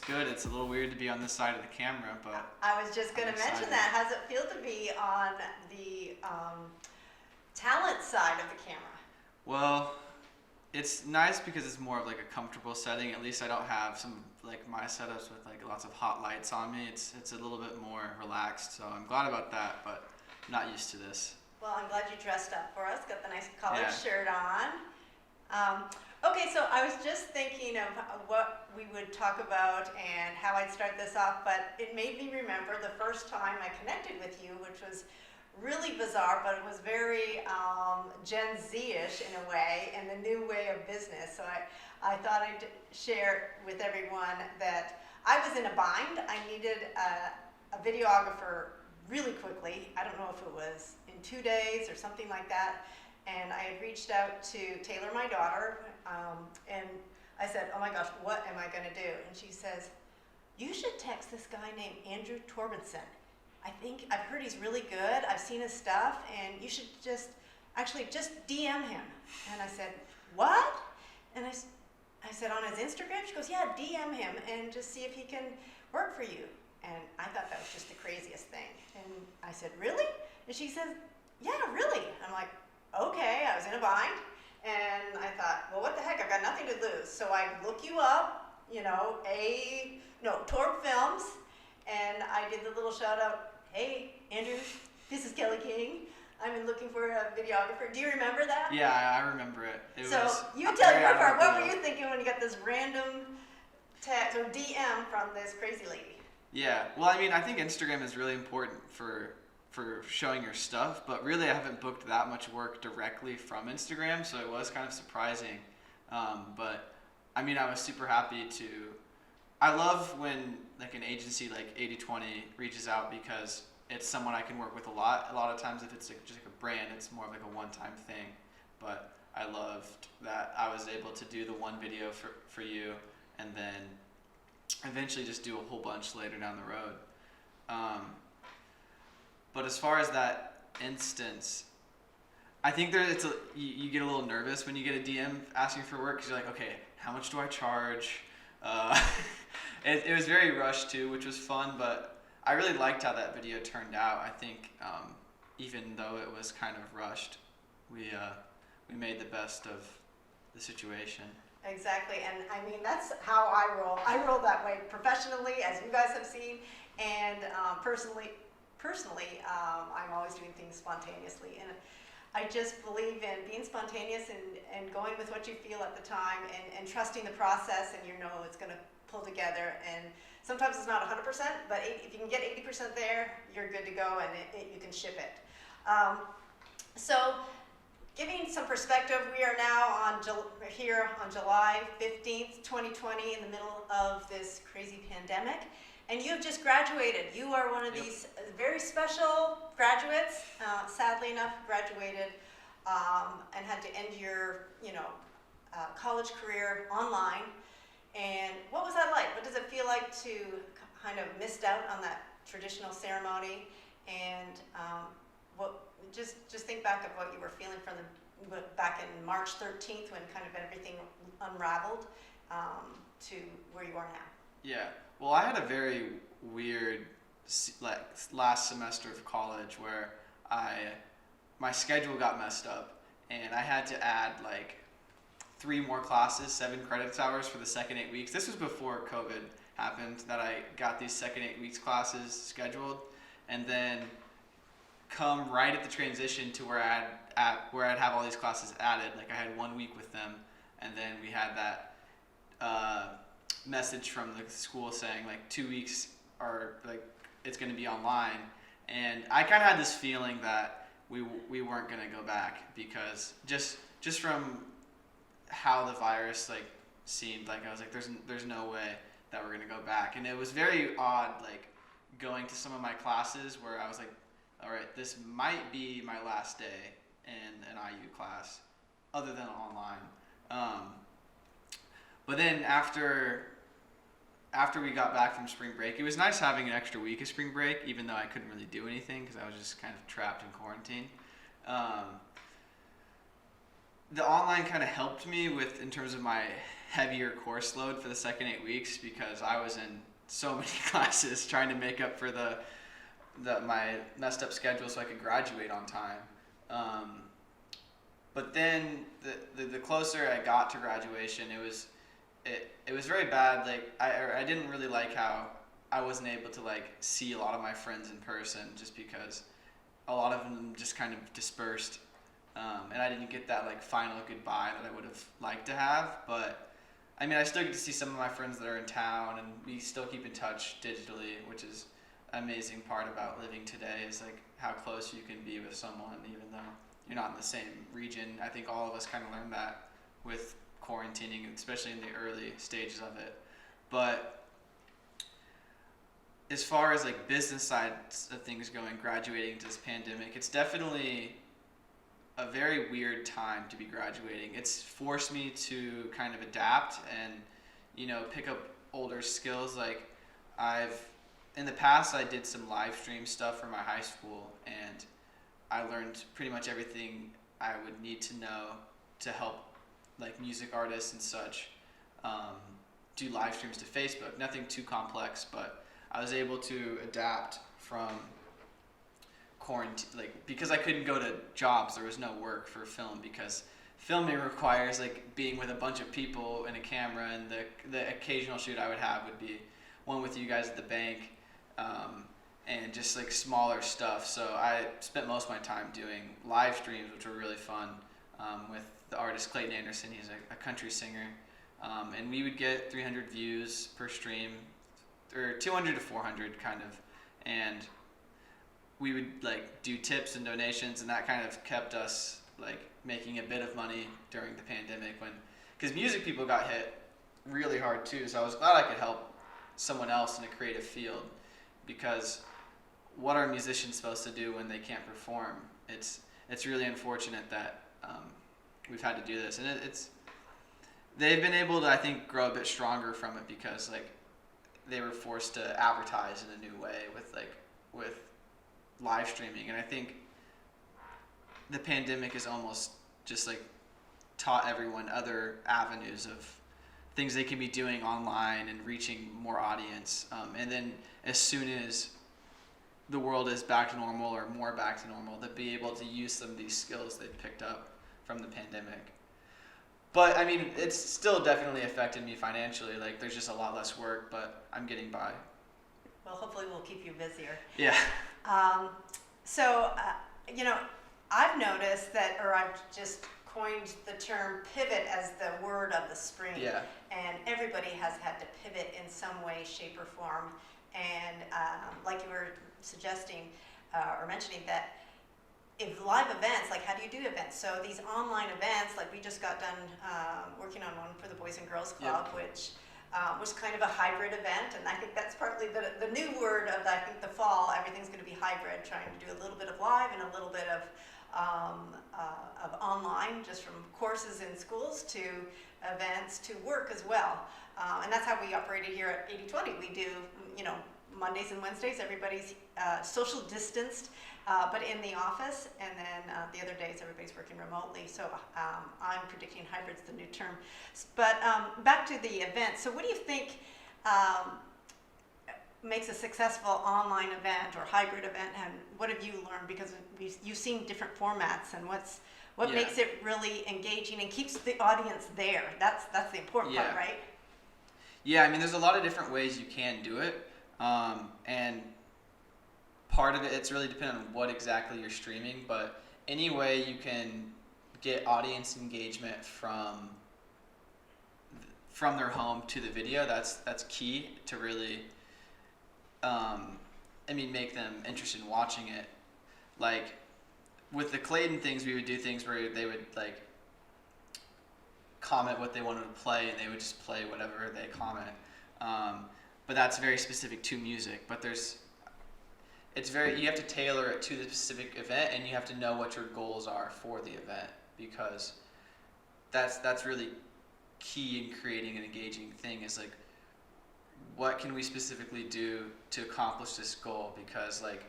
good. It's a little weird to be on this side of the camera, but I was just going to mention that. How does it feel to be on the talent side of the camera? well, it's nice because it's more of like a comfortable setting. At least I don't have some like my setups with like lots of hot lights on me. It's a little bit more relaxed, so I'm glad about that, but I'm not used to this. Well, I'm glad you dressed up for us. Got the nice collared Yeah. shirt on. Okay, so I was just thinking of what we would talk about and how I'd start this off, but it made me remember the first time I connected with you, which was really bizarre, but it was very Gen Z-ish in a way, and the new way of business. So I thought I'd share with everyone that I was in a bind. I needed a videographer really quickly. I don't know if it was in 2 days or something like that. And I had reached out to Taylor, my daughter, and I said, oh my gosh, what am I going to do? And she says, you should text this guy named Andrew Torbenson. I've heard he's really good. I've seen his stuff, and you should just DM him. And I said, what? And I said, on his Instagram? She goes, yeah, DM him and just see if he can work for you. And I thought that was just the craziest thing. And I said, really? And she says, yeah, really. I'm like, okay, I was in a bind. And I thought, well, what the heck? I've got nothing to lose. So I look you up, Torb Films. And I did the little shout out, hey, Andrew, this is Kelly King. I'm looking for a videographer. Do you remember that? Yeah, I remember it. You tell your part. What were you thinking when you got this random text or DM from this crazy lady? Yeah, well, I mean, I think Instagram is really important for showing your stuff, but really I haven't booked that much work directly from Instagram, so it was kind of surprising. But I mean, I was super happy to. I love when like an agency like 80/20 reaches out because it's someone I can work with a lot. A lot of times, if it's like just like a brand, it's more of like a one-time thing. But I loved that I was able to do the one video for you, and then eventually just do a whole bunch later down the road. But as far as that instance, I think you get a little nervous when you get a DM asking for work because you're like, okay, how much do I charge? It was very rushed too, which was fun, but I really liked how that video turned out. I think even though it was kind of rushed, we made the best of the situation. Exactly, and I mean, that's how I roll. I roll that way professionally, as you guys have seen, and personally, I'm always doing things spontaneously. And I just believe in being spontaneous and going with what you feel at the time and trusting the process, and you know it's going to pull together. And sometimes it's not 100%, but if you can get 80% there, you're good to go, and you can ship it. So, giving some perspective, we are now here on July 15th, 2020, in the middle of this crazy pandemic, and you have just graduated. You are one of these very special graduates, sadly enough, graduated and had to end your, college career online. And what was that like? What does it feel like to kind of missed out on that traditional ceremony? And just think back of what you were feeling back in March 13th when kind of everything unraveled to where you are now. Yeah, well, I had a very weird last semester of college where my schedule got messed up and I had to add like 3 more classes, 7 credits hours for the second 8 weeks. This was before COVID happened that I got these second 8 weeks classes scheduled, and then come right at the transition to where I'd have all these classes added. Like I had 1 week with them, and then we had that message from the school saying like 2 weeks are like it's going to be online, and I kind of had this feeling that we weren't going to go back because just from how the virus like seemed, like I was like there's no way that we're going to go back. And it was very odd like going to some of my classes where I was like, all right, this might be my last day in an IU class other than online. But then after we got back from spring break, it was nice having an extra week of spring break, even though I couldn't really do anything because I was just kind of trapped in quarantine. the online kind of helped me with in terms of my heavier course load for the second 8 weeks because I was in so many classes trying to make up for my messed up schedule so I could graduate on time. But then the closer I got to graduation, it was very bad. Like I didn't really like how I wasn't able to like see a lot of my friends in person just because a lot of them just kind of dispersed. And I didn't get that like final goodbye that I would have liked to have, but I mean I still get to see some of my friends that are in town, and we still keep in touch digitally, which is an amazing part about living today is like how close you can be with someone even though you're not in the same region. I think all of us kind of learned that with quarantining, especially in the early stages of it. But as far as like business side of things going, graduating to this pandemic, it's definitely a very weird time to be graduating. It's forced me to kind of adapt and, pick up older skills. Like in the past, I did some live stream stuff for my high school, and I learned pretty much everything I would need to know to help like music artists and such do live streams to Facebook. Nothing too complex, but I was able to adapt from quarantine, like because I couldn't go to jobs, there was no work for film because filming requires like being with a bunch of people and a camera, and the occasional shoot I would have would be one with you guys at the bank, and just like smaller stuff. So I spent most of my time doing live streams, which were really fun, with the artist Clayton Anderson. He's a country singer, and we would get 300 views per stream, or 200 to 400 kind of, and we would like do tips and donations, and that kind of kept us like making a bit of money during the pandemic because music people got hit really hard too. So I was glad I could help someone else in a creative field, because what are musicians supposed to do when they can't perform? It's really unfortunate that we've had to do this, and they've been able to, I think, grow a bit stronger from it because like they were forced to advertise in a new way with live streaming. And I think the pandemic has almost just like taught everyone other avenues of things they can be doing online and reaching more audience. And then as soon as the world is back to normal or more back to normal, to be able to use some of these skills they've picked up from the pandemic. But I mean, it's still definitely affected me financially. Like there's just a lot less work, but I'm getting by. Well, hopefully we'll keep you busier. Yeah. I've noticed that, or I've just coined the term pivot as the word of the spring. Yeah. And everybody has had to pivot in some way, shape, or form. And like you were suggesting or mentioning that if live events, like how do you do events? So these online events, like we just got done working on one for the Boys and Girls Club, Yep. which was kind of a hybrid event, and I think that's partly the new word of the fall. Everything's going to be hybrid, trying to do a little bit of live and a little bit of online, just from courses in schools to events to work as well. And that's how we operated here at 80/20. We do, Mondays and Wednesdays, everybody's social distanced, but in the office, and then the other days everybody's working remotely. So I'm predicting hybrid's the new term. But back to the event. So what do you think makes a successful online event or hybrid event, and what have you learned? Because you've seen different formats, and what makes it really engaging and keeps the audience there? That's the important part, right? Yeah, I mean, there's a lot of different ways you can do it, and part of it's really dependent on what exactly you're streaming, but any way you can get audience engagement from their home to the video, that's key to really make them interested in watching it. Like with the Clayton things, we would do things where they would like comment what they wanted to play, and they would just play whatever they comment. But that's very specific to music. But you have to tailor it to the specific event, and you have to know what your goals are for the event, because that's really key in creating an engaging thing. Is like, what can we specifically do to accomplish this goal? Because like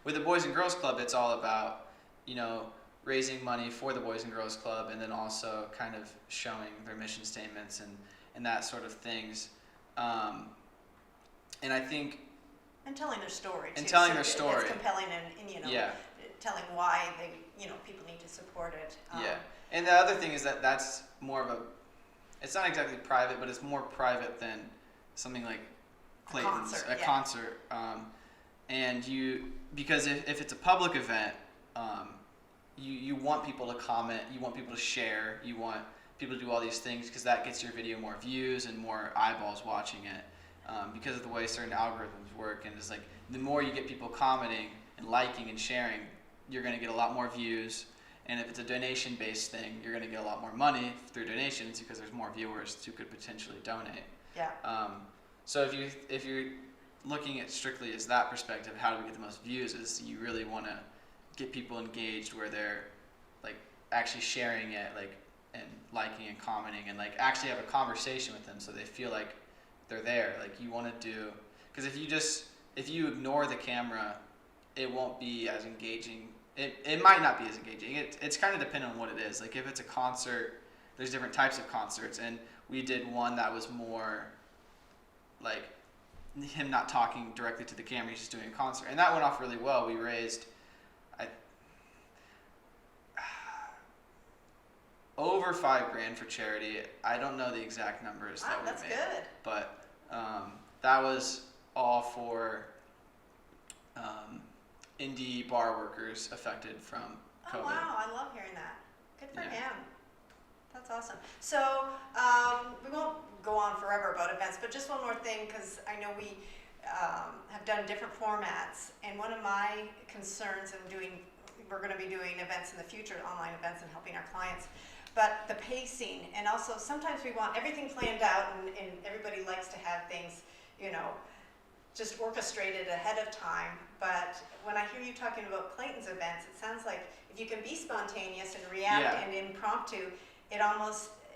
with the Boys and Girls Club, it's all about, raising money for the Boys and Girls Club, and then also kind of showing their mission statements and that sort of things. And I think... And telling their story, too. And telling so their story. It's compelling and Yeah. telling why people need to support it. Yeah. And the other thing is that that's more of a... It's not exactly private, but it's more private than something like Clayton's. A concert. And because if it's a public event, you want people to comment, you want people to share, you want people to do all these things because that gets your video more views and more eyeballs watching it. Because of the way certain algorithms work, and it's like the more you get people commenting and liking and sharing, you're going to get a lot more views. And if it's a donation-based thing, you're going to get a lot more money through donations because there's more viewers who could potentially donate. Yeah. So if you're looking at strictly as that perspective, how do we get the most views? Is you really want to get people engaged where they're like actually sharing it, like and liking and commenting, and like actually have a conversation with them so they feel like they're there. Like you want to do, because if you ignore the camera, it won't be as engaging. It might not be as engaging. It's kind of dependent on what it is. Like if it's a concert, there's different types of concerts, and we did one that was more like him not talking directly to the camera, he's just doing a concert, and that went off really well. We raised over $5,000 for charity. I don't know the exact numbers that we that's made, good. but that was all for indie bar workers affected from COVID. Oh wow, I love hearing that. Good for Yeah. him. That's awesome. So we won't go on forever about events, but just one more thing, because I know we have done different formats, and one of my concerns we're going to be doing events in the future, online events, and helping our clients, but the pacing, and also sometimes we want everything planned out, and everybody likes to have things, just orchestrated ahead of time. But when I hear you talking about Clayton's events, it sounds like if you can be spontaneous and react and impromptu,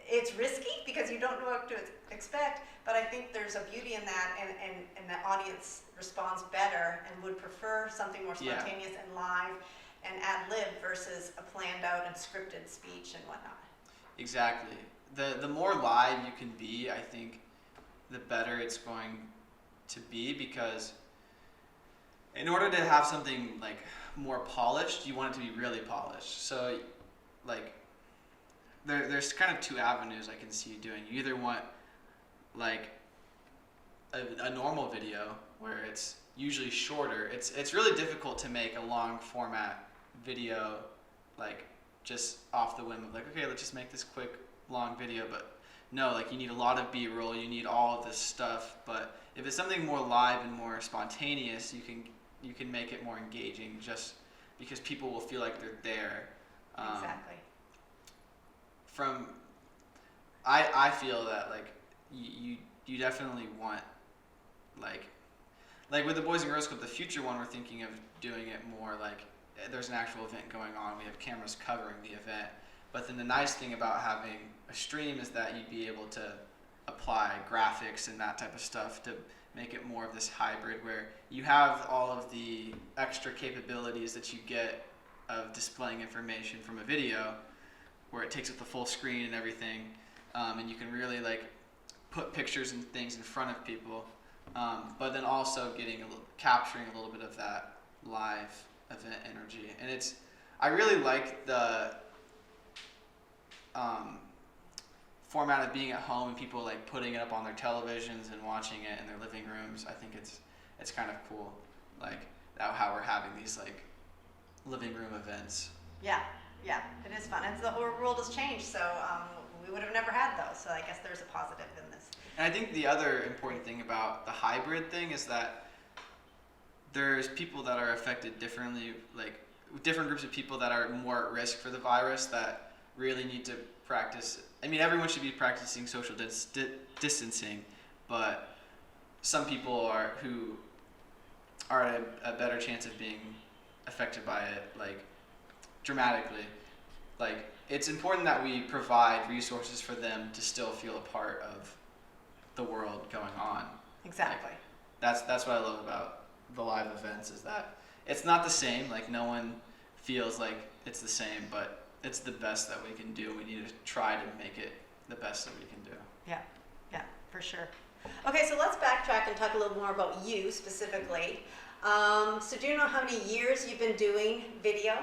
it's risky because you don't know what to expect, but I think there's a beauty in that, and the audience responds better and would prefer something more spontaneous and live and ad-lib versus a planned out and scripted speech and whatnot. Exactly. The more live you can be, I think, the better it's going to be, because in order to have something like more polished, you want it to be really polished. So like there's kind of two avenues I can see you doing. You either want like a normal video where it's usually shorter. It's really difficult to make a long format video like just off the whim of like, okay, let's just make this quick long video. But no, like you need a lot of B-roll, you need all of this stuff. But if it's something more live and more spontaneous, you can make it more engaging just because people will feel like they're there. Exactly. I feel that like you definitely want like with the Boys and Girls Club, the future one, we're thinking of doing it more like there's an actual event going on. We have cameras covering the event. But then the nice thing about having a stream is that you'd be able to apply graphics and that type of stuff to make it more of this hybrid where you have all of the extra capabilities that you get of displaying information from a video, where it takes up the full screen and everything, and you can really like put pictures and things in front of people, but then also capturing a little bit of that live event energy. And I really like the format of being at home and people like putting it up on their televisions and watching it in their living rooms. I think it's kind of cool, like how we're having these like living room events. Yeah, it is fun. And the whole world has changed, so we would have never had those. So I guess there's a positive in this. And I think the other important thing about the hybrid thing is that there's people that are affected differently, like different groups of people that are more at risk for the virus that really need to practice. I mean, everyone should be practicing social distancing, but some people who are at a better chance of being affected by it, like dramatically. Like it's important that we provide resources for them to still feel a part of the world going on. Exactly. Like, that's what I love about the live events, is that it's not the same. Like no one feels like it's the same, but it's the best that we can do. We need to try to make it the best that we can do. Yeah, yeah, for sure. Okay, so let's backtrack and talk a little more about you specifically. So do you know how many years you've been doing video?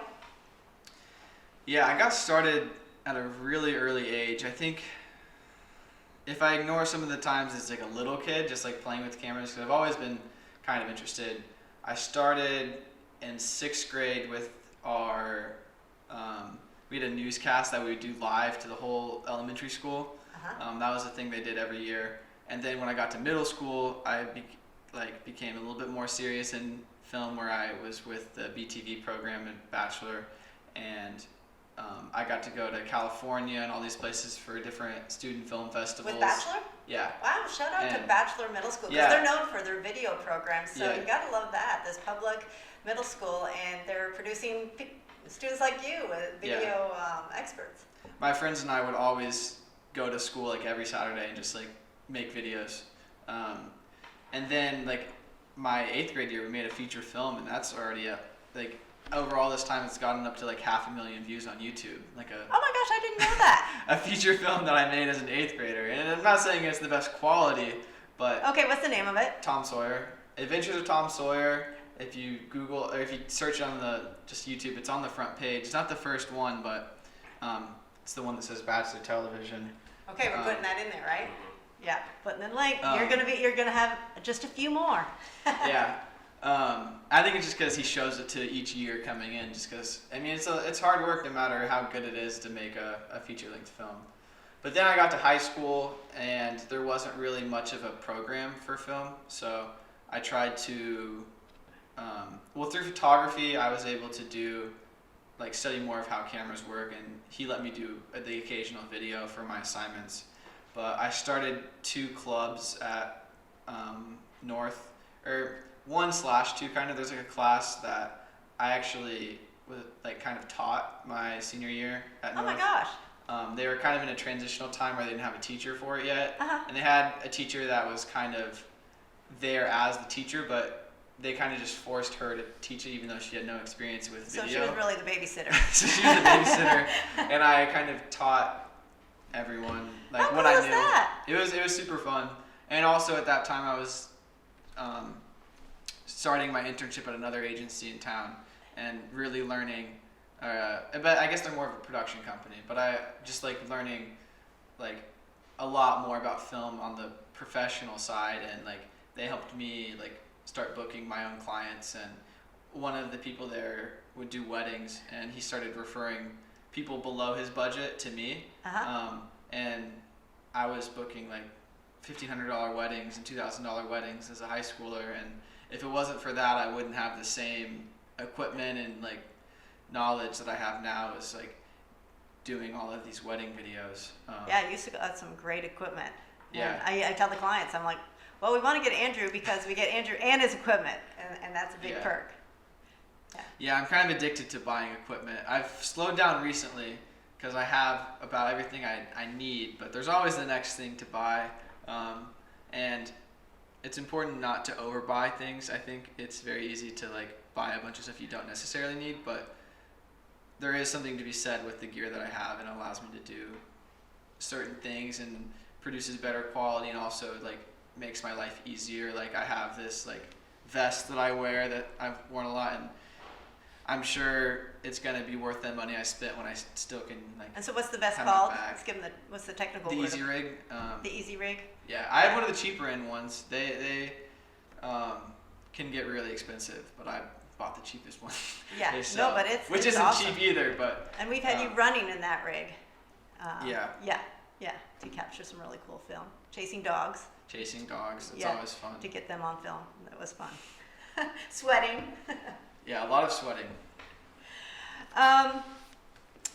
Yeah, I got started at a really early age. I think if I ignore some of the times as like a little kid, just like playing with cameras, because I've always been kind of interested. I started in 6th grade with our, we had a newscast that we would do live to the whole elementary school. That was the thing they did every year. And then when I got to middle school, I became a little bit more serious in film, where I was with the BTV program in Bachelor, and I got to go to California and all these places for different student film festivals. With Bachelor? Yeah. Wow, shout out to And- Bachelor Middle School, because Yeah. they're known for their video programs, so Yeah. you gotta love that, this public middle school, and they're producing students like you, video experts. My friends and I would always go to school like every Saturday and just like make videos. And then like my 8th grade year, we made a feature film, and that's already like over all this time, it's gotten up to like 500,000 views on YouTube. Like Oh my gosh, I didn't know that. a feature film that I made as an 8th grader. And I'm not saying it's the best quality, but Okay, what's the name of it? Tom Sawyer, Adventures of Tom Sawyer. If you Google, or if you search on just YouTube, it's on the front page. It's not the first one, but it's the one that says Bachelor Television. Okay, we're putting that in there, right? Yeah, putting in link. Um, You're gonna have just a few more. Yeah. I think it's just because he shows it to each year coming in. Just because, I mean, it's hard work no matter how good it is to make a feature-length film. But then I got to high school, and there wasn't really much of a program for film, so I tried to, through photography, I was able to study more of how cameras work, and he let me do the occasional video for my assignments. But I started 2 clubs at North, or 1/2 kind of. There's like a class that I actually was kind of taught my senior year at Oh North. my gosh. They were kind of in a transitional time where they didn't have a teacher for it yet, Uh-huh. and they had a teacher that was kind of there as the teacher, but they kind of just forced her to teach it even though she had no experience with So video. she was really the babysitter. So she was a babysitter, and I kind of taught everyone How what cool I was knew. that? It was super fun, and also at that time I was starting my internship at another agency in town and really learning. But I guess they're more of a production company. But I just learning a lot more about film on the professional side, and they helped me start booking my own clients. And one of the people there would do weddings, and he started referring people below his budget to me. Uh-huh. And I was booking $1,500 weddings and $2,000 weddings as a high schooler, and if it wasn't for that, I wouldn't have the same equipment and knowledge that I have now as doing all of these wedding videos. Yeah, I used to got some great equipment. Yeah. And I tell the clients, I'm like, well, we want to get Andrew because we get Andrew and his equipment, and that's a big Yeah. perk. Yeah, I'm kind of addicted to buying equipment. I've slowed down recently because I have about everything I need, but there's always the next thing to buy. And it's important not to overbuy things. I think it's very easy to buy a bunch of stuff you don't necessarily need, but there is something to be said with the gear that I have, and it allows me to do certain things and produces better quality, and also makes my life easier. I have this vest that I wear that I've worn a lot, and I'm sure it's gonna be worth the money I spent when I still can And so what's the vest have it called? back. Let's give them what's the technical The word? Easy Rig. The Easy Rig? Yeah, I have one of the cheaper end ones. They can get really expensive, but I bought the cheapest one. Yeah, they no, sell, but it's which it's isn't awesome. cheap either. But And we've had you running in that rig. Yeah. Yeah, to capture some really cool film. Chasing dogs, chasing dogs, it's Yeah. always fun. to get them on film. That was fun. Sweating. Yeah, a lot of sweating.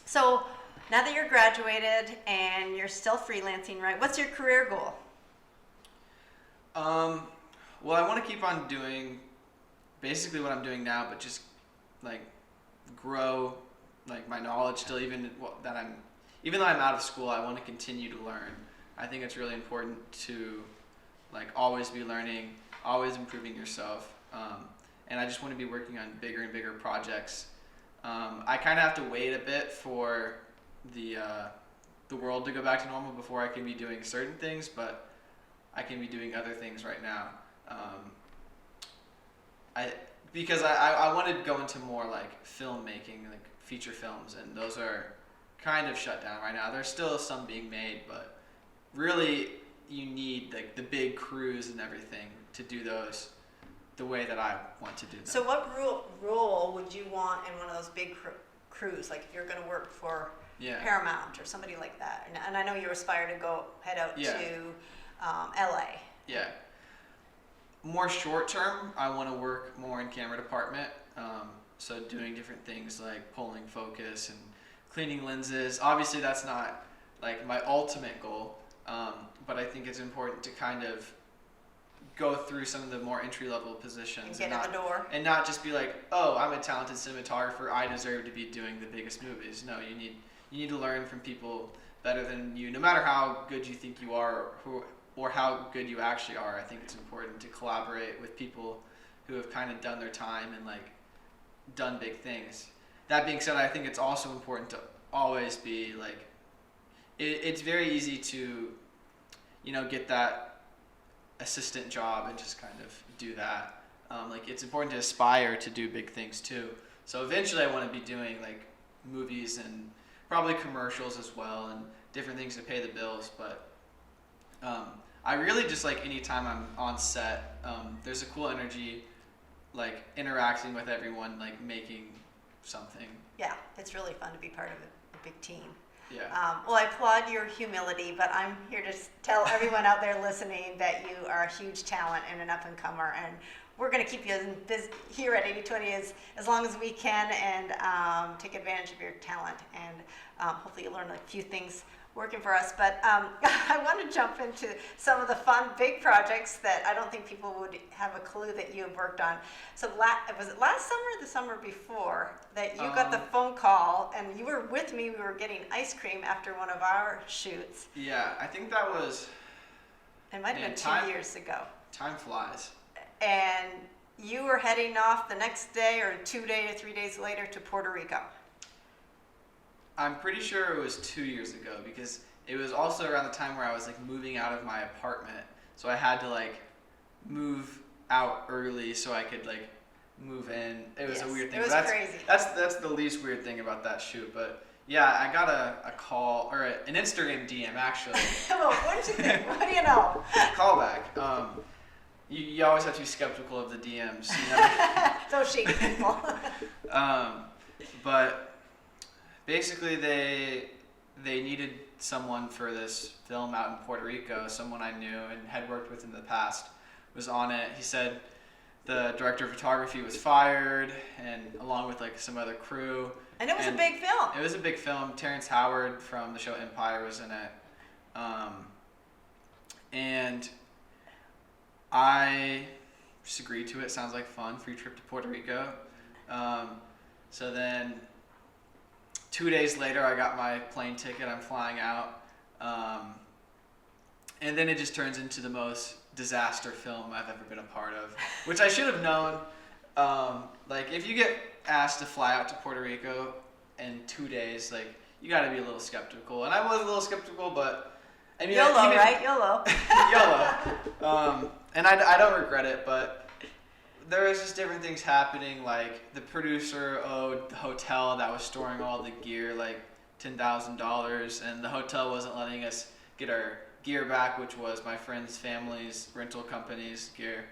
So now that you're graduated and you're still freelancing, right? What's your career goal? Well, I want to keep on doing basically what I'm doing now, but just grow my knowledge still. Even though I'm out of school, I want to continue to learn. I think it's really important to always be learning, always improving yourself, and I just want to be working on bigger and bigger projects. I kind of have to wait a bit for the world to go back to normal before I can be doing certain things, but I can be doing other things right now. Because I wanted to go into more like filmmaking, like feature films, and those are kind of shut down right now. There's still some being made, but really you need like the big crews and everything to do those the way that I want to do them. So what role would you want in one of those big crews? Like if you're going to work for Paramount or somebody like that. And I know you aspire to head out to LA. Yeah. More short term, I want to work more in camera department. So doing different things like pulling focus and cleaning lenses. Obviously that's not like my ultimate goal, but I think it's important to kind of go through some of the more entry-level positions and get in the door, and not just be like, oh, I'm a talented cinematographer, I deserve to be doing the biggest movies. No, you need to learn from people better than you, no matter how good you think you are or how good you actually are. I think it's important to collaborate with people who have kind of done their time and like done big things. That being said, I think it's also important to always be like, it's very easy to, get that assistant job and just kind of do that. Like it's important to aspire to do big things too. So eventually I want to be doing like movies and probably commercials as well and different things to pay the bills. But I really just like anytime I'm on set, there's a cool energy, like interacting with everyone, like making something. Yeah, it's really fun to be part of a big team. Yeah. Well, I applaud your humility, but I'm here to tell everyone out there listening that you are a huge talent and an up-and-comer, and we're going to keep you here at 80/20 as long as we can, and take advantage of your talent, and hopefully you'll learn a few things working for us. But I want to jump into some of the fun, big projects that I don't think people would have a clue that you have worked on. So was it last summer or the summer before that you got the phone call, and you were with me, we were getting ice cream after one of our shoots. Yeah, I think that was... It might have been 2 years ago. Time flies. And you were heading off the next day or 2 days or 3 days later to Puerto Rico. I'm pretty sure it was 2 years ago because it was also around the time where I was like moving out of my apartment. So I had to like move out early so I could like move in. It was a weird thing. It was crazy. That's the least weird thing about that shoot. But yeah, I got a call or an Instagram DM actually. Well, what did you think? What do you know? Callback. You always have to be skeptical of the DMs. Those shady people. But basically, they needed someone for this film out in Puerto Rico. Someone I knew and had worked with in the past was on it. He said the director of photography was fired, and along with like some other crew. And it was a big film. It was a big film. Terrence Howard from the show Empire was in it, and I just agreed to it. Sounds like fun. Free trip to Puerto Rico. So then 2 days later, I got my plane ticket. I'm flying out. And then it just turns into the most disaster film I've ever been a part of, which I should have known. Like, if you get asked to fly out to Puerto Rico in 2 days, like, you got to be a little skeptical. And I was a little skeptical, but... I mean, YOLO, right? YOLO. YOLO. And I don't regret it, but there was just different things happening. Like the producer owed the hotel that was storing all the gear like $10,000, and the hotel wasn't letting us get our gear back, which was my friend's family's rental company's gear.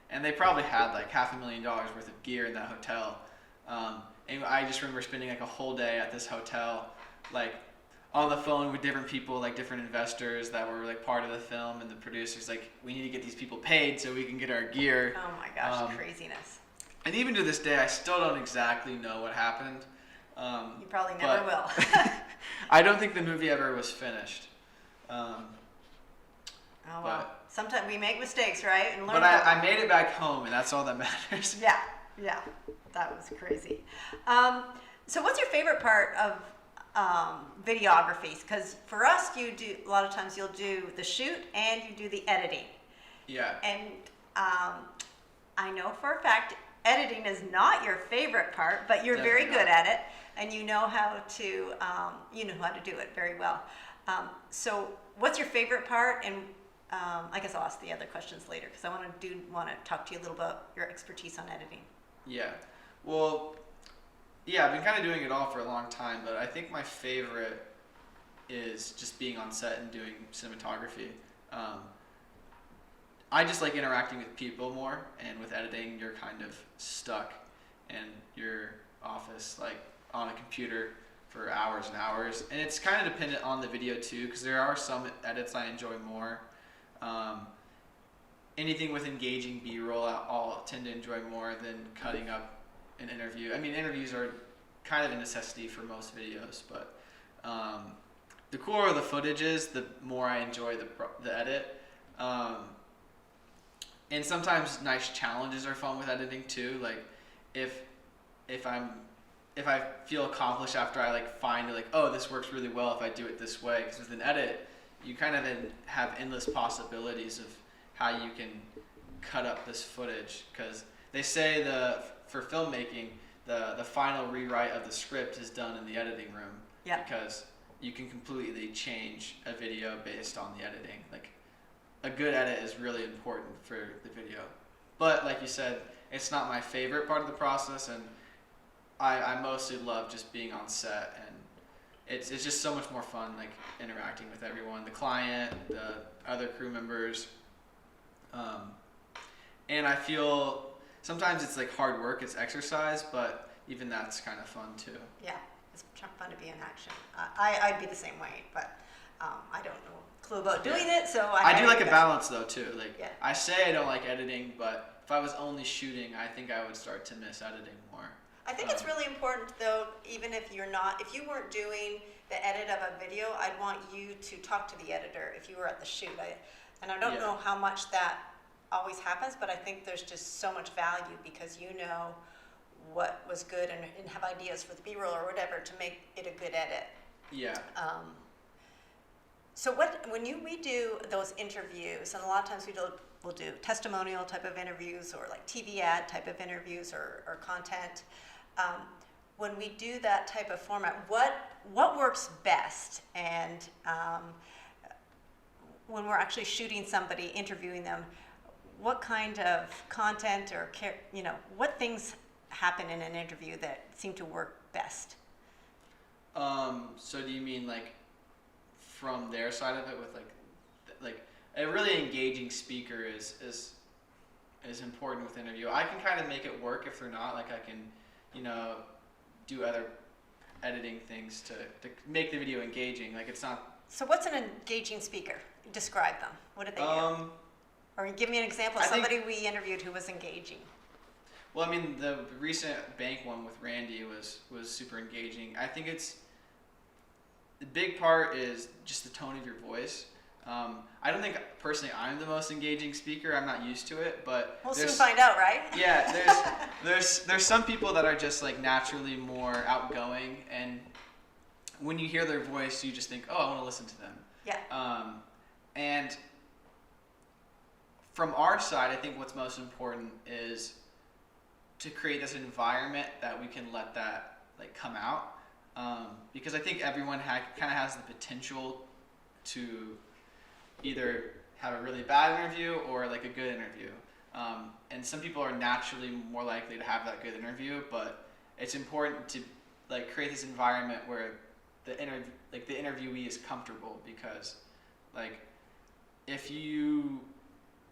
And they probably had like $500,000 worth of gear in that hotel. And I just remember spending like a whole day at this hotel, like on the phone with different people, like different investors that were like part of the film, and the producers like, we need to get these people paid so we can get our gear. Oh my gosh, craziness. And even to this day, I still don't exactly know what happened. You probably never will. I don't think the movie ever was finished. Oh well. Sometimes we make mistakes, right? And learn. But I made it back home, and that's all that matters. Yeah, that was crazy. So what's your favorite part of videography? Because for us, you do a lot of times you'll do the shoot and you do the editing. Yeah. And I know for a fact editing is not your favorite part, but you're very Definitely good not. at it, and you know how to do it very well. So what's your favorite part? And I guess I'll ask the other questions later because I want to talk to you a little about your expertise on editing. Yeah. Well, yeah, I've been kind of doing it all for a long time, but I think my favorite is just being on set and doing cinematography. I just like interacting with people more, and with editing, you're kind of stuck in your office, like on a computer for hours and hours. And it's kind of dependent on the video too, because there are some edits I enjoy more. Anything with engaging B-roll, I'll tend to enjoy more than cutting up an interview. I mean, interviews are kind of a necessity for most videos, but the cooler the footage is, the more I enjoy the edit. And sometimes nice challenges are fun with editing too. Like if I feel accomplished after I like find like, oh, this works really well if I do it this way. Because with an edit, you kind of have endless possibilities of how you can cut up this footage. Because they say for filmmaking, the final rewrite of the script is done in the editing room. Yeah. Because you can completely change a video based on the editing. Like a good edit is really important for the video. But like you said, it's not my favorite part of the process, and I mostly love just being on set, and it's just so much more fun, like interacting with everyone, the client, the other crew members. And I feel sometimes it's like hard work, it's exercise, but even that's kind of fun too. Yeah, it's fun to be in action. I'd be the same way, but I don't know a clue about doing it, so I do like a balance though too. Like yeah. I say I don't like editing, but if I was only shooting, I think I would start to miss editing more. I think it's really important though, even if you weren't doing the edit of a video, I'd want you to talk to the editor if you were at the shoot. I don't know how much that always happens, but I think there's just so much value because you know what was good and have ideas for the B-roll or whatever to make it a good edit. Yeah. So when we do those interviews, and a lot of times we'll do testimonial type of interviews or like TV ad type of interviews or content. When we do that type of format, what works best? And when we're actually shooting somebody, interviewing them, what kind of content or what things happen in an interview that seem to work best? So do you mean like from their side of it with like a really engaging speaker is important with interview. I can kind of make it work if they're not. Like I can, do other editing things to make the video engaging. Like it's not. So what's an engaging speaker? Describe them. What did they do? Or give me an example of somebody we interviewed who was engaging. Well, I mean, the recent bank one with Randy was super engaging. I think the big part is just the tone of your voice. I don't think personally I'm the most engaging speaker. I'm not used to it, but we'll soon find out, right? Yeah, there's some people that are just like naturally more outgoing, and when you hear their voice, you just think, oh, I want to listen to them. Yeah. And from our side, I think what's most important is to create this environment that we can let that like come out, because I think everyone kind of has the potential to either have a really bad interview or like a good interview, and some people are naturally more likely to have that good interview, but it's important to like create this environment where the interviewee is comfortable, because like if you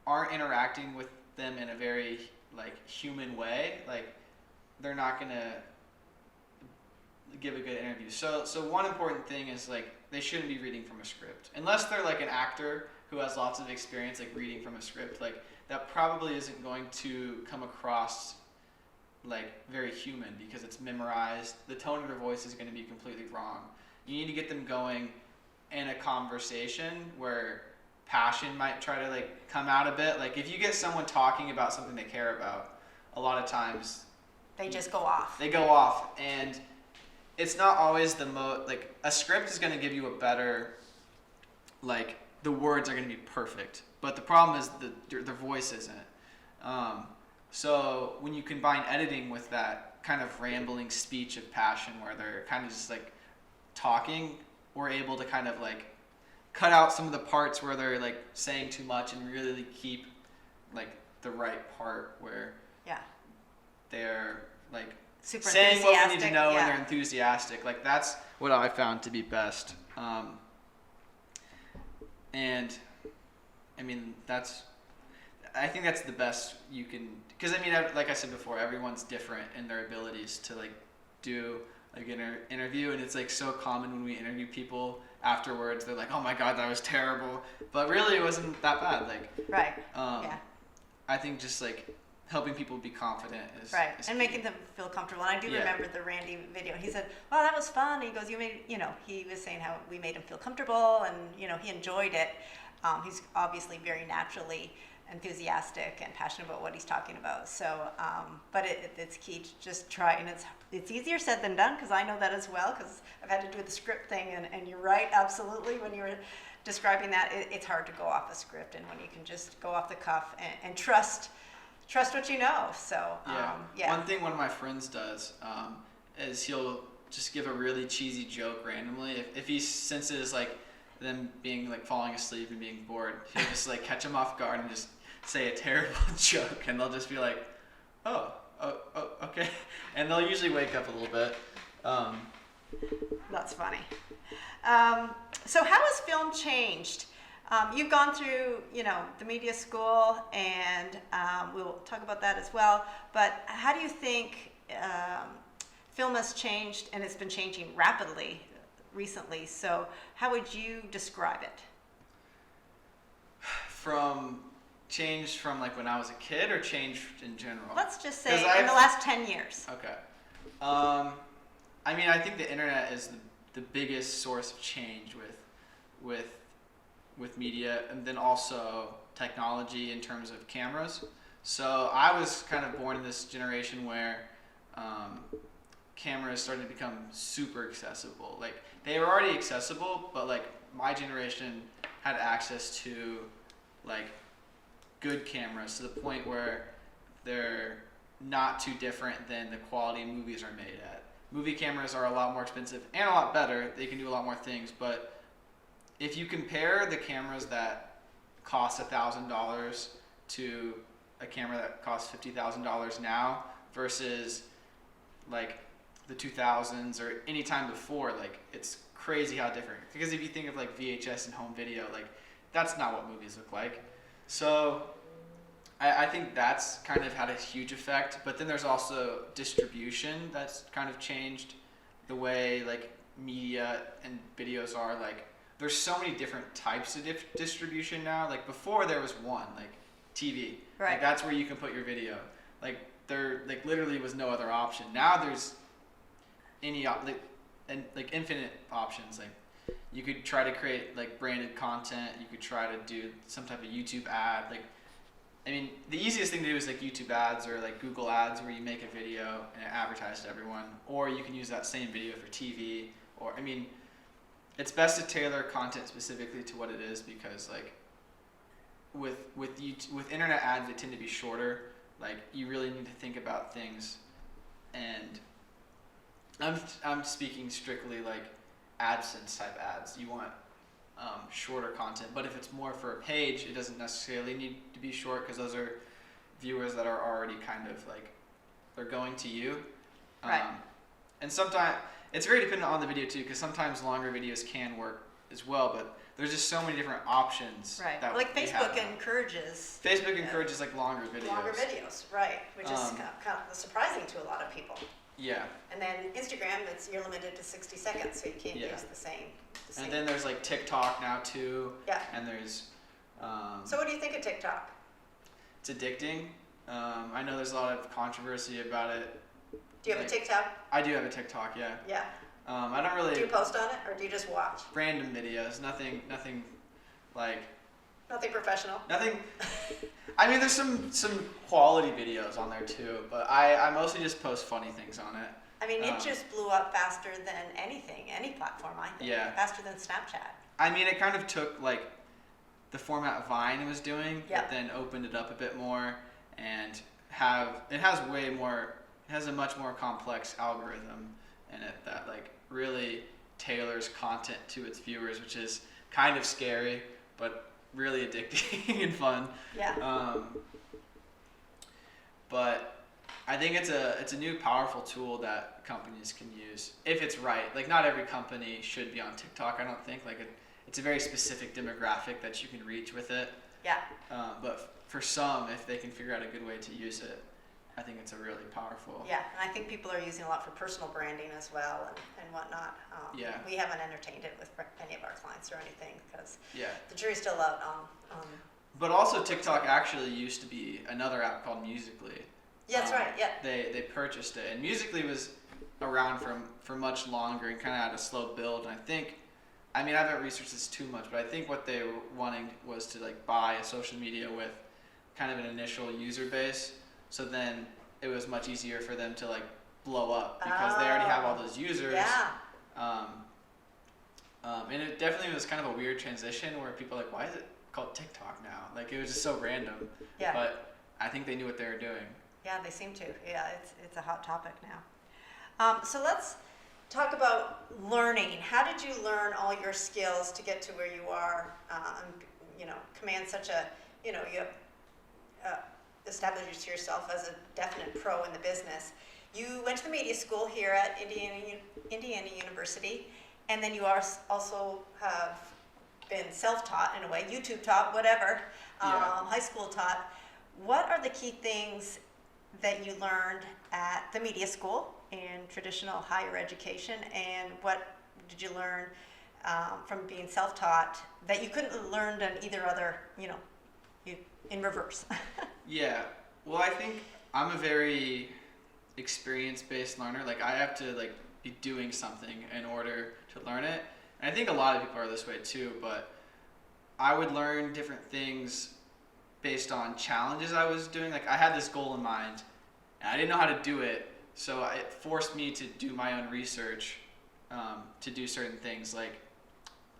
aren't interacting with them in a very like human way, like they're not gonna give a good interview. So one important thing is like they shouldn't be reading from a script unless they're like an actor who has lots of experience like reading from a script. Like that probably isn't going to come across like very human because it's memorized. The tone of their voice is going to be completely wrong. You need to get them going in a conversation where passion might try to like come out a bit. Like if you get someone talking about something they care about, a lot of times they just go off. They go off, and it's not always like a script is going to give you a better, like the words are going to be perfect, but the problem is their voice isn't. So when you combine editing with that kind of rambling speech of passion where they're kind of just like talking, we're able to kind of like cut out some of the parts where they're like saying too much and really keep like the right part where Yeah. they're like Super saying what we need to know yeah. and they're enthusiastic. Like that's what I found to be best. And I mean I think that's the best you can, because I mean, like I said before, everyone's different in their abilities to like do like an interview, and it's like so common when we interview people afterwards, they're like, oh my god, that was terrible, but really it wasn't that bad. Like Right. Yeah. I think just like helping people be confident is Right, is and key. making them feel comfortable. And I do Yeah. remember the Randy video. He said, "Well, that was fun." He goes, he was saying how we made him feel comfortable, and he enjoyed it. He's obviously very naturally enthusiastic and passionate about what he's talking about. So, but it's key to just try, and it's easier said than done, because I know that as well, because I've had to do the script thing, and you're right, absolutely. When you were describing that, it's hard to go off a script, and when you can just go off the cuff and trust what you know. So, yeah. One thing one of my friends does is he'll just give a really cheesy joke randomly. If he senses like them being like falling asleep and being bored, he'll just like catch them off guard and just say a terrible joke, and they'll just be like, oh, okay, and they'll usually wake up a little bit. That's funny. So how has film changed? You've gone through, the media school, and we'll talk about that as well. But how do you think film has changed, and it's been changing rapidly recently? So how would you describe it? Changed from like when I was a kid, or changed in general? Let's just say in the last 10 years. Okay. I mean, I think the internet is the biggest source of change with media, and then also technology in terms of cameras. So I was kind of born in this generation where cameras started to become super accessible. Like they were already accessible, but like my generation had access to like good cameras to the point where they're not too different than the quality movies are made at. Movie cameras are a lot more expensive and a lot better. They can do a lot more things, but if you compare the cameras that cost $1,000 to a camera that costs $50,000 now versus like the 2000s or any time before, like it's crazy how different. Because if you think of like VHS and home video, like that's not what movies look like. So I think that's kind of had a huge effect. But then there's also distribution that's kind of changed the way like media and videos are. Like there's so many different types of distribution now. Like before there was one, like TV. Right. Like that's where you can put your video. Like there like literally was no other option. Now there's infinite options. Like you could try to create like branded content. You could try to do some type of YouTube ad. Like, I mean, the easiest thing to do is like YouTube ads or like Google ads, where you make a video and advertise to everyone. Or you can use that same video for TV. Or I mean, it's best to tailor content specifically to what it is, because like with internet ads, they tend to be shorter. Like you really need to think about things, and I'm speaking strictly like AdSense type ads. You want shorter content, but if it's more for a page, it doesn't necessarily need to be short, because those are viewers that are already kind of like they're going to you. Right. And sometimes it's very dependent on the video too, because sometimes longer videos can work as well, but there's just so many different options. Right. That Like we Facebook have now. encourages. Facebook encourages like longer videos. Longer videos, right, which is kind of surprising to a lot of people. Yeah. And then Instagram, you're limited to 60 seconds, so you can't use the same. And then there's like TikTok now too. Yeah. And there's. So what do you think of TikTok? It's addicting. I know there's a lot of controversy about it. Do you have a TikTok? I do have a TikTok, yeah. Yeah. I don't really. Do you post on it, or do you just watch? Random videos, nothing like. Nothing professional. Nothing. I mean, there's some quality videos on there too, but I mostly just post funny things on it. I mean, it just blew up faster than anything, any platform, I think. Yeah. Faster than Snapchat. I mean, it kind of took like the format Vine was doing, Yeah. but then opened it up a bit more, and it has a much more complex algorithm in it that like really tailors content to its viewers, which is kind of scary but really addicting and fun. Yeah. But I think it's a new powerful tool that companies can use if it's right. Like not every company should be on TikTok. I don't think it's a very specific demographic that you can reach with it. Yeah. But for some, if they can figure out a good way to use it, I think it's a really powerful. Yeah, and I think people are using a lot for personal branding as well and whatnot. Yeah. We haven't entertained it with any of our clients or anything because Yeah. the jury's still out on. But also TikTok actually used to be another app called Musical.ly. Yeah, that's right. Yeah. They purchased it, and Musical.ly was around for much longer and kind of had a slow build. And I haven't researched this too much, but I think what they were wanting was to like buy a social media with kind of an initial user base, so then it was much easier for them to like blow up because they already have all those users. Yeah. And it definitely was kind of a weird transition where people are like, why is it called TikTok now? Like it was just so random. Yeah. But I think they knew what they were doing. Yeah, they seem to. Yeah, it's a hot topic now. So let's talk about learning. How did you learn all your skills to get to where you are? Command such a, you established yourself as a definite pro in the business. You went to the media school here at Indiana University, and then you also have been self-taught in a way, YouTube taught, whatever, high school taught. What are the key things that you learned at the media school in traditional higher education, and what did you learn from being self-taught that you couldn't have learned in either other, in reverse? Yeah. Well, I think I'm a very experience-based learner. Like I have to like be doing something in order to learn it. And I think a lot of people are this way too, but I would learn different things based on challenges I was doing. Like I had this goal in mind and I didn't know how to do it, so it forced me to do my own research to do certain things. Like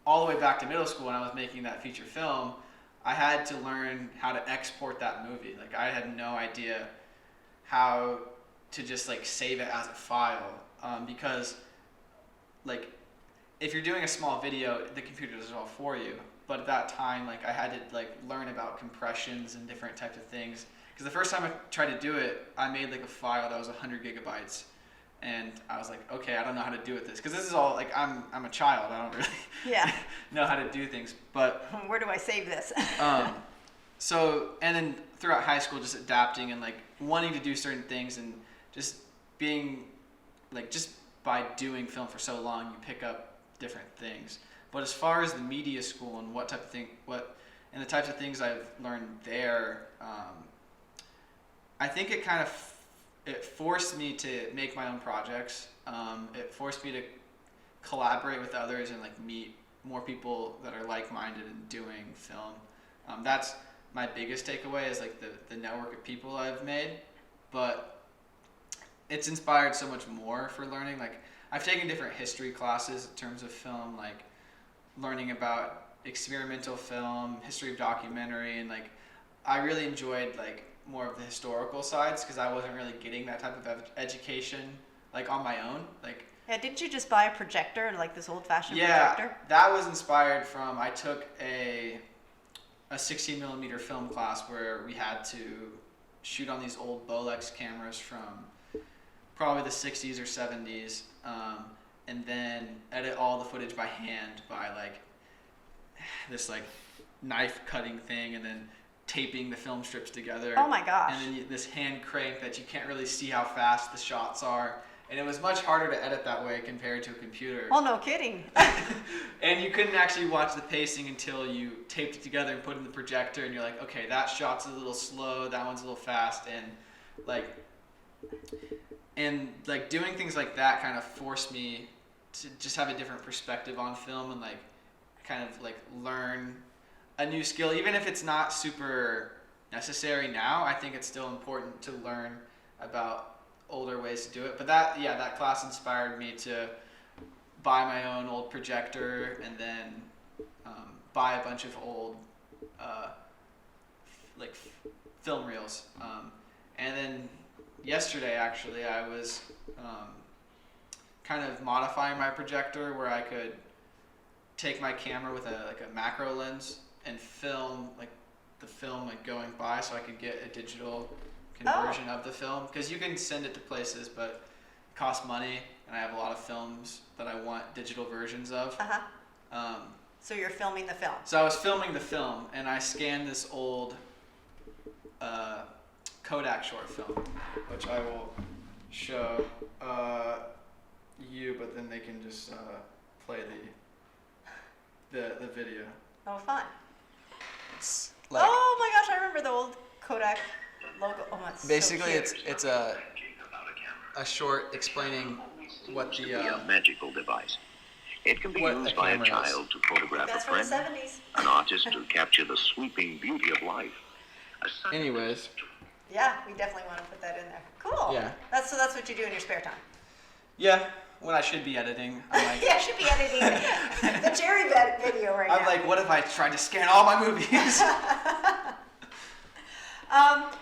all the way back to middle school when I was making that feature film, I had to learn how to export that movie. Like I had no idea how to just like save it as a file because like if you're doing a small video, the computer does it all for you. But at that time, like I had to like learn about compressions and different types of things. Because the first time I tried to do it, I made like a file that was 100 gigabytes. And I was like, okay, I don't know how to do it this. Because this is all, like, I'm a child. I don't really know how to do things. But where do I save this? And then throughout high school, just adapting and, like, wanting to do certain things and just being, like, just by doing film for so long, you pick up different things. But as far as the media school and the types of things I've learned there, I think it forced me to make my own projects. It forced me to collaborate with others and like meet more people that are like-minded in doing film. That's my biggest takeaway is like the network of people I've made. But it's inspired so much more for learning. Like I've taken different history classes in terms of film, like learning about experimental film, history of documentary, and like I really enjoyed like more of the historical sides because I wasn't really getting that type of education like on my own. Like didn't you just buy a projector, like this old-fashioned projector? Yeah, that was inspired from, I took a 16 millimeter film class where we had to shoot on these old Bolex cameras from probably the 60s or 70s, and then edit all the footage by hand by like this like knife cutting thing, and then taping the film strips together. Oh my gosh. And then this hand crank that you can't really see how fast the shots are. And it was much harder to edit that way compared to a computer. Oh, no kidding. And you couldn't actually watch the pacing until you taped it together and put it in the projector, and you're like, okay, that shot's a little slow, that one's a little fast, and doing things like that kind of forced me to just have a different perspective on film and like kind of like learn a new skill. Even if it's not super necessary now, I think it's still important to learn about older ways to do it. But that class inspired me to buy my own old projector and then buy a bunch of old film reels And then yesterday, actually, I was kind of modifying my projector where I could take my camera with a macro lens and film the film going by, so I could get a digital conversion of the film, because you can send it to places, but it costs money, and I have a lot of films that I want digital versions of. So you're filming the film. So I was filming the film, and I scanned this old Kodak short film, which I will show you, but then they can just play the video. Oh, fun. It's like, oh my gosh, I remember the old Kodak logo. Oh, that's basically so cute. it's a short explaining what the a magical device. It can be what used a by a camera is. child to photograph That's a from the friend, 70s. an artist to capture the sweeping beauty of life. Anyways, Yeah, we definitely want to put that in there. Cool. Yeah. That's what you do in your spare time. yeah, when I should be editing, I'm like, Yeah, I should be editing the Jerry video right now. I'm like, what if I tried to scan all my movies?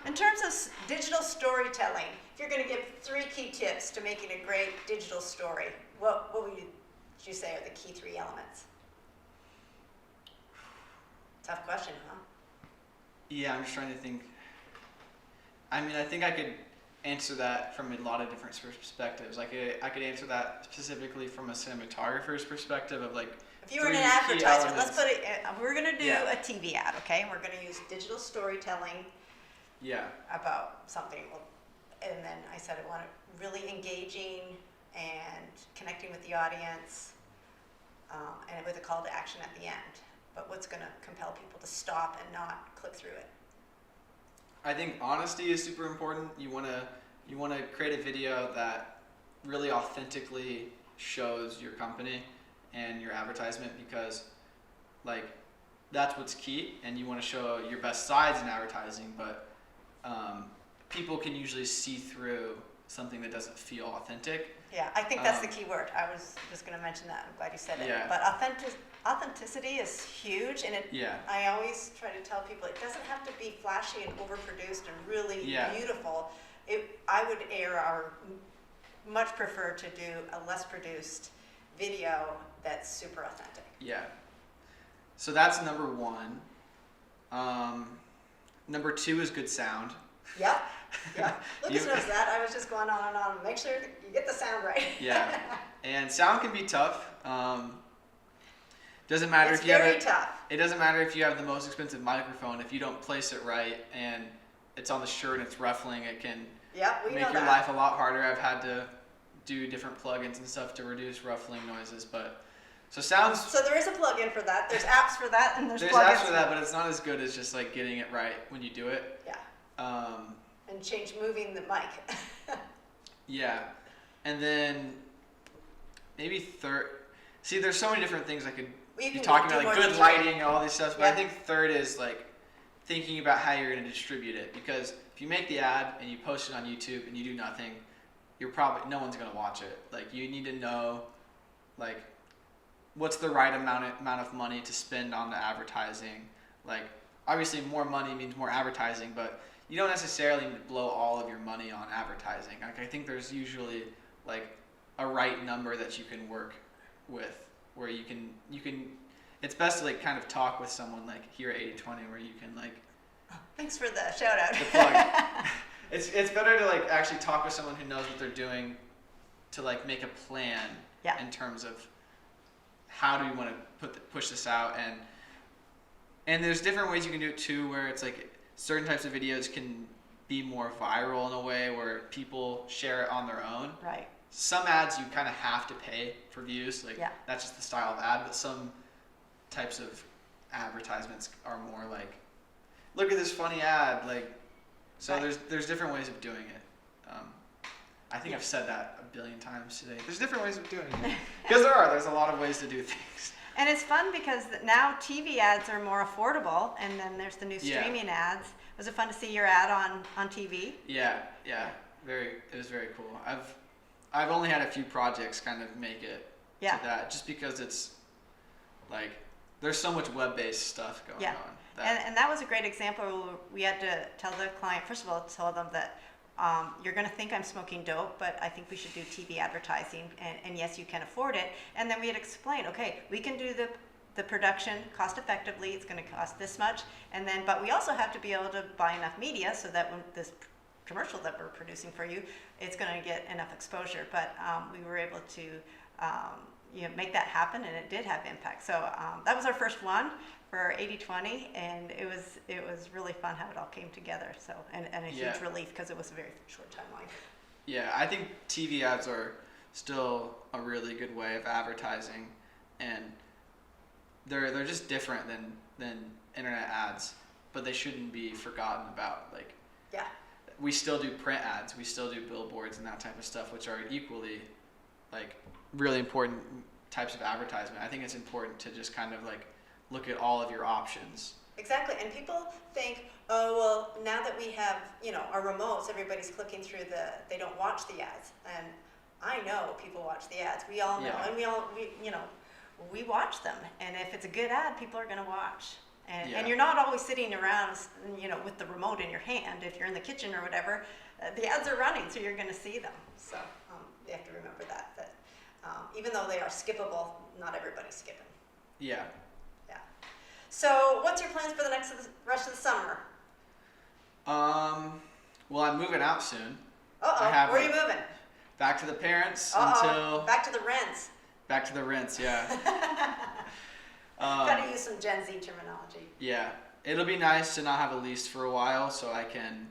In terms of digital storytelling, if you're going to give 3 key tips to making a great digital story, what would you say are the key 3 elements? Tough question, huh? Yeah, I'm just trying to think. I mean, I think I could answer that from a lot of different perspectives. Like, I could answer that specifically from a cinematographer's perspective of like. If you were in 3 an key advertisement, let's elements. put it. We're going to do Yeah. a TV ad, okay? And we're going to use digital storytelling Yeah. about something. And then I said I want it really engaging and connecting with the audience, and with a call to action at the end. But what's going to compel people to stop and not click through it? I think honesty is super important. You want to create a video that really authentically shows your company and your advertisement, because like that's what's key, and you want to show your best sides in advertising, but people can usually see through something that doesn't feel authentic. Yeah, I think that's the key word. I was just going to mention that. I'm glad you said it. Yeah. But authenticity is huge, and I always try to tell people it doesn't have to be flashy and overproduced and really beautiful. I would much prefer to do a less produced video that's super authentic. Yeah. So that's number 1. Number 2 is good sound. Yep. Yeah. Lucas knows that. I was just going on and on. Make sure you get the sound right. Yeah. And sound can be tough. Doesn't matter It's if you have very tough. It doesn't matter if you have the most expensive microphone. If you don't place it right and it's on the shirt and it's ruffling, it can Yep, we make know your that. life a lot harder. I've had to do different plugins and stuff to reduce ruffling noises, but so sounds. So there is a plug-in for that. There's apps for that, and there's There's plugins apps for that, but it's not as good as just like getting it right when you do it. Yeah. And moving the mic. Yeah, and then maybe third. See, there's so many different things I could You be can talking do about, like more good than lighting and all this stuff. But I Yeah. think third is like thinking about how you're going to distribute it, because if you make the ad and you post it on YouTube and you do nothing, no one's going to watch it. Like, you need to know like what's the right amount of money to spend on the advertising. Like, obviously more money means more advertising, but you don't necessarily need to blow all of your money on advertising. Like, I think there's usually like a right number that you can work with, where you can it's best to like kind of talk with someone like here at 80/20, where you can like Thanks for the shout out. the plug. It's better to like actually talk with someone who knows what they're doing to like make a plan in terms of how do you want to push this out, and there's different ways you can do it too, where it's like certain types of videos can be more viral in a way where people share it on their own. Right. Some ads you kind of have to pay for views, like that's just the style of ad, but some types of advertisements are more like, look at this funny ad, like, so there's different ways of doing it. I think I've said that a billion times today. There's different ways of doing it, because there's a lot of ways to do things. And it's fun because now TV ads are more affordable, and then there's the new streaming ads. Was it fun to see your ad on TV? Yeah, it was very cool. I've only had a few projects kind of make it to that, just because it's like there's so much web-based stuff going on. And that was a great example where we had to tell the client, first of all, tell them that you're going to think I'm smoking dope, but I think we should do TV advertising, and yes, you can afford it. And then we had explained, okay, we can do the production cost effectively. It's going to cost this much, and then but we also have to be able to buy enough media so that when this commercial that we're producing for you, it's going to get enough exposure. But we were able to make that happen, and it did have impact. So that was our first one for 80/20, and it was really fun how it all came together. So and a huge relief because it was a very short timeline. Yeah, I think TV ads are still a really good way of advertising, and they're just different than internet ads, but they shouldn't be forgotten about. Like, yeah, we still do print ads, we still do billboards and that type of stuff, which are equally like really important types of advertisement. I think it's important to just kind of like look at all of your options. Exactly, and people think, oh, well, now that we have, our remotes, everybody's clicking through they don't watch the ads. And I know people watch the ads. We all know, Yeah. and we watch them. And if it's a good ad, people are going to watch. And you're not always sitting around, with the remote in your hand. If you're in the kitchen or whatever, the ads are running, so you're going to see them. So you have to remember that even though they are skippable, not everybody's skipping. Yeah. Yeah. So what's your plans for the rest of the summer? Well, I'm moving out soon. Uh-oh, where are you moving? Back to the parents until... Back to the rents. Back to the rents, yeah. Gotta use some Gen Z terminology. Yeah. It'll be nice to not have a lease for a while, so I can...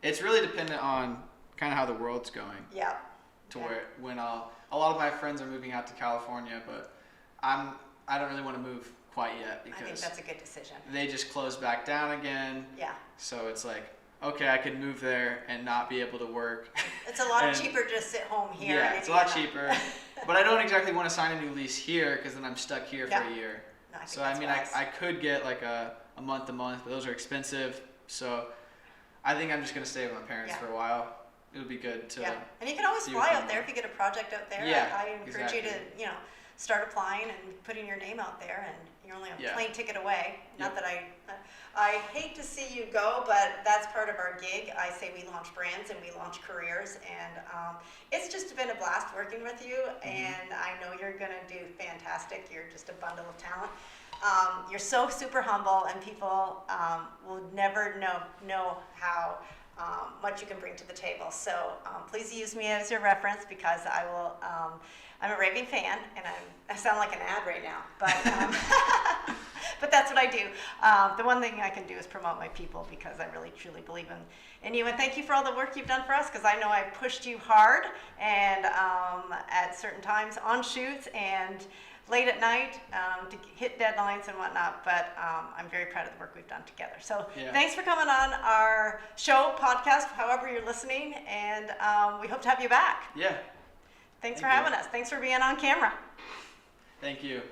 It's really dependent on kind of how the world's going. Yeah. When a lot of my friends are moving out to California, but I don't really want to move quite yet because I think that's a good decision. They just closed back down again. Yeah. So it's like, okay, I could move there and not be able to work. It's a lot cheaper to sit home here. Yeah, it's a lot cheaper. But I don't exactly want to sign a new lease here because then I'm stuck here for a year. No, so I mean, I could get like a month, but those are expensive. So I think I'm just going to stay with my parents for a while. It would be good to. Yeah, and you can always fly out there if you get a project out there. Yeah, I encourage you to, start applying and putting your name out there, and you're only a plane ticket away. Not that I hate to see you go, but that's part of our gig. I say we launch brands and we launch careers, and it's just been a blast working with you. And I know you're gonna do fantastic. You're just a bundle of talent. You're so super humble, and people will never know how much you can bring to the table. So please use me as your reference because I will. I'm a raving fan, and I sound like an ad right now, but but that's what I do. The one thing I can do is promote my people because I really truly believe in you. And thank you for all the work you've done for us because I know I've pushed you hard and at certain times on shoots and late at night to hit deadlines and whatnot, but I'm very proud of the work we've done together. So thanks for coming on our show, podcast, however you're listening, and we hope to have you back. Yeah. Thanks for having us. Thanks for being on camera. Thank you.